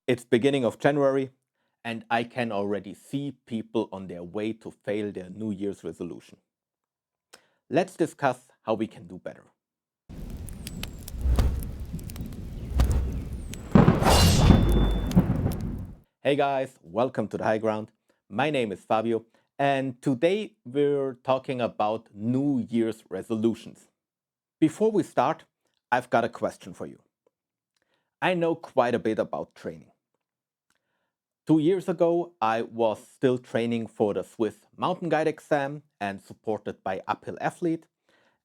It's beginning of January, and I can already see people on their way to fail their New Year's resolution. Let's discuss how we can do better. Hey guys, welcome to the High Ground. My name is Fabio, and today we're talking about New Year's resolutions. Before we start, I've got a question for you. I know quite a bit about training. 2 years ago, I was still training for the Swiss mountain guide exam and supported by Uphill Athlete,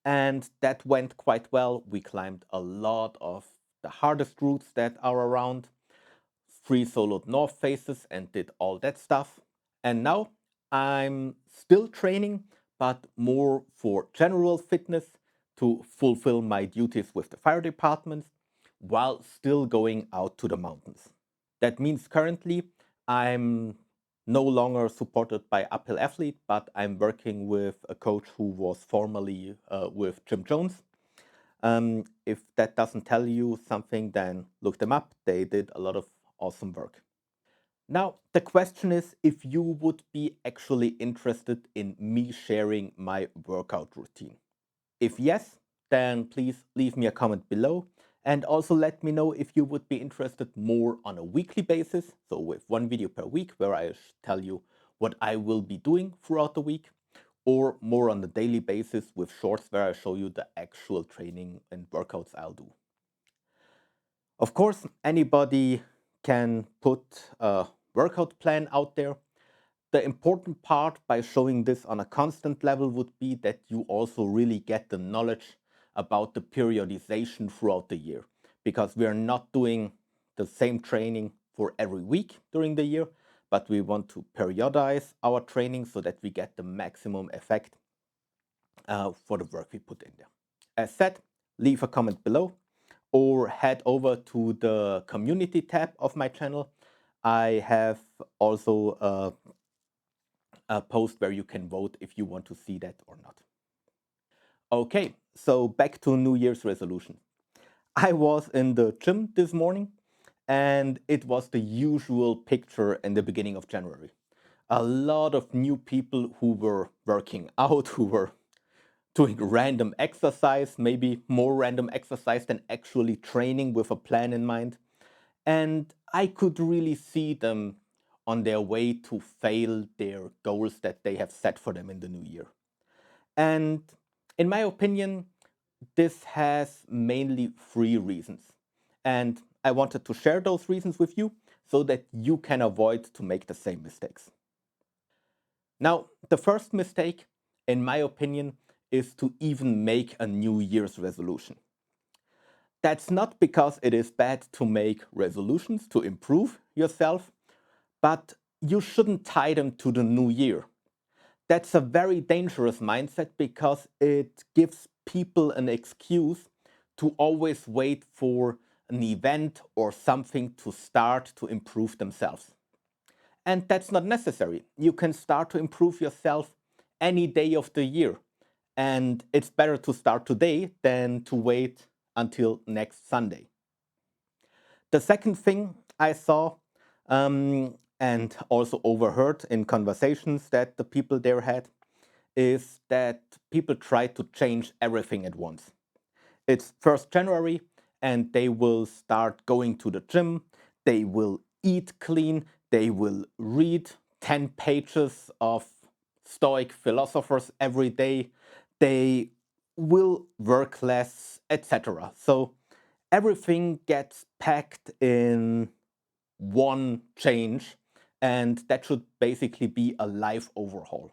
and that went quite well. We climbed a lot of the hardest routes that are around, free soloed north faces, and did all that stuff. And now I'm still training, but more for general fitness to fulfill my duties with the fire department while still going out to the mountains. That means currently I'm no longer supported by Uphill Athlete, but I'm working with a coach who was formerly with Jim Jones. If that doesn't tell you something, then look them up. They did a lot of awesome work. Now, the question is if you would be actually interested in me sharing my workout routine. If yes, then please leave me a comment below and also let me know if you would be interested more on a weekly basis, so with one video per week where I tell you what I will be doing throughout the week, or more on a daily basis with shorts where I show you the actual training and workouts I'll do. Of course, anybody can put a workout plan out there. The important part by showing this on a constant level would be that you also really get the knowledge about the periodization throughout the year, because we are not doing the same training for every week during the year, but we want to periodize our training so that we get the maximum effect for the work we put in there. As said, leave a comment below or head over to the community tab of my channel. I have also a post where you can vote if you want to see that or not. Okay, so back to New Year's resolution. I was in the gym this morning and it was the usual picture in the beginning of January. A lot of new people who were working out, who were doing random exercise, maybe more random exercise than actually training with a plan in mind. And I could really see them on their way to fail their goals that they have set for them in the new year. And in my opinion, this has mainly three reasons. And I wanted to share those reasons with you so that you can avoid to make the same mistakes. Now, the first mistake, in my opinion, is to even make a New Year's resolution. That's not because it is bad to make resolutions to improve yourself, but you shouldn't tie them to the new year. That's a very dangerous mindset because it gives people an excuse to always wait for an event or something to start to improve themselves. And that's not necessary. You can start to improve yourself any day of the year. And it's better to start today than to wait until next Sunday. The second thing I saw and also overheard in conversations that the people there had is that people try to change everything at once. It's 1st January and they will start going to the gym, they will eat clean, they will read 10 pages of Stoic philosophers every day, they will work less, etc. So everything gets packed in one change, and that should basically be a life overhaul.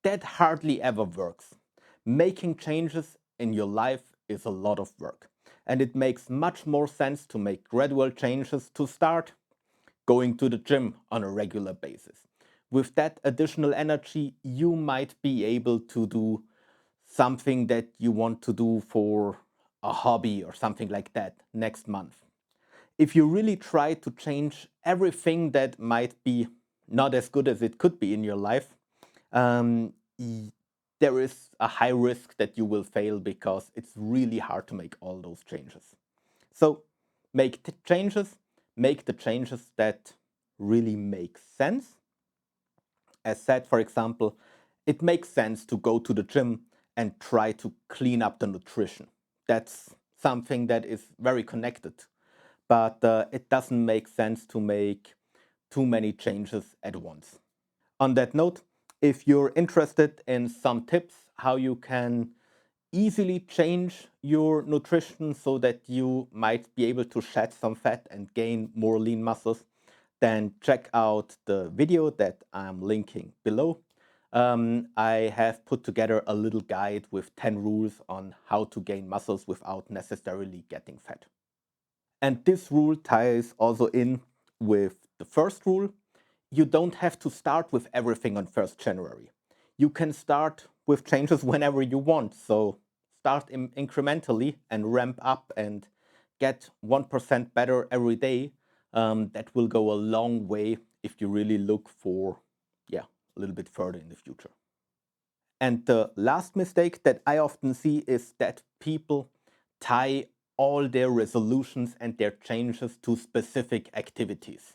That hardly ever works. Making changes in your life is a lot of work, and it makes much more sense to make gradual changes to start going to the gym on a regular basis. With that additional energy, you might be able to do something that you want to do for a hobby or something like that next month. If you really try to change everything that might be not as good as it could be in your life, um, there is a high risk that you will fail because it's really hard to make all those changes. So make changes, make the changes that really make sense. As said, for example, it makes sense to go to the gym and try to clean up the nutrition. That's something that is very connected, but it doesn't make sense to make too many changes at once. On that note, if you're interested in some tips how you can easily change your nutrition so that you might be able to shed some fat and gain more lean muscles, then check out the video that I'm linking below. I have put together a little guide with 10 rules on how to gain muscles without necessarily getting fat. And this rule ties also in with the first rule. You don't have to start with everything on 1st January. You can start with changes whenever you want. So start incrementally and ramp up and get 1% better every day. That will go a long way if you really look for, yeah, a little bit further in the future. And the last mistake that I often see is that people tie all their resolutions and their changes to specific activities.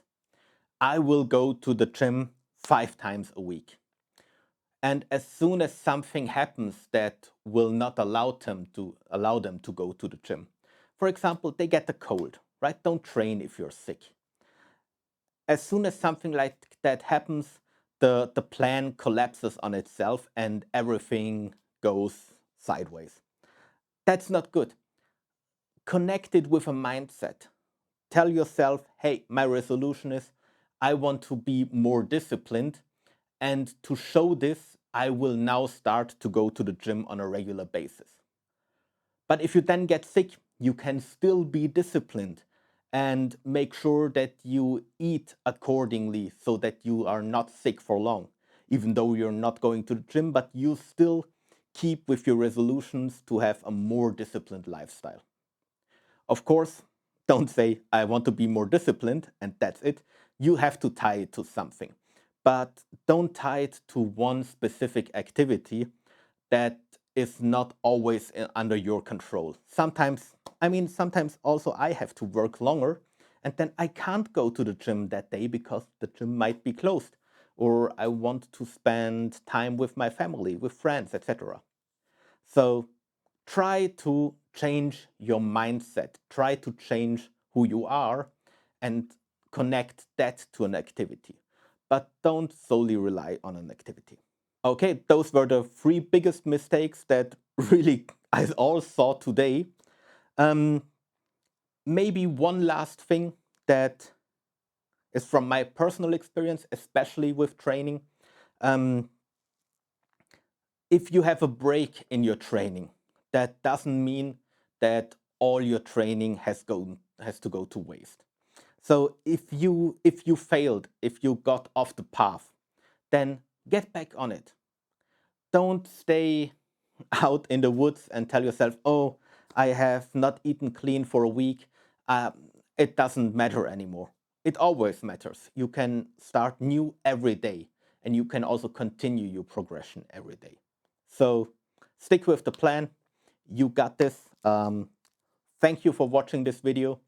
I will go to the gym 5 times a week. And as soon as something happens that will not allow them to go to the gym, for example, they get a cold, right? Don't train if you're sick. As soon as something like that happens, the plan collapses on itself and everything goes sideways. That's not good. Connect it with a mindset. Tell yourself, hey, my resolution is I want to be more disciplined. And to show this, I will now start to go to the gym on a regular basis. But if you then get sick, you can still be disciplined and make sure that you eat accordingly so that you are not sick for long. Even though you're not going to the gym, but you still keep with your resolutions to have a more disciplined lifestyle. Of course, don't say, I want to be more disciplined, and that's it. You have to tie it to something. But don't tie it to one specific activity that is not always under your control. Sometimes also I have to work longer, and then I can't go to the gym that day because the gym might be closed, or I want to spend time with my family, with friends, etc. So try to change your mindset, try to change who you are and connect that to an activity. But don't solely rely on an activity. Okay, those were the 3 biggest mistakes that really I all saw today. Um, Maybe one last thing that is from my personal experience, especially with training. Um, if you have a break in your training, that doesn't mean that all your training has to go to waste. So if you failed, if you got off the path, then get back on it. Don't stay out in the woods and tell yourself, oh, I have not eaten clean for a week. Uh, it doesn't matter anymore. It always matters. You can start new every day, and you can also continue your progression every day. So stick with the plan. You got this. Thank you for watching this video.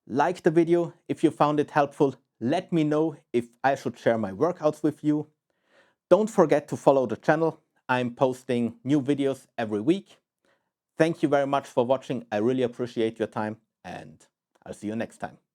Like the video if you found it helpful. Let me know if I should share my workouts with you. Don't forget to follow the channel. I'm posting new videos every week. Thank you very much for watching. I really appreciate your time, and I'll see you next time.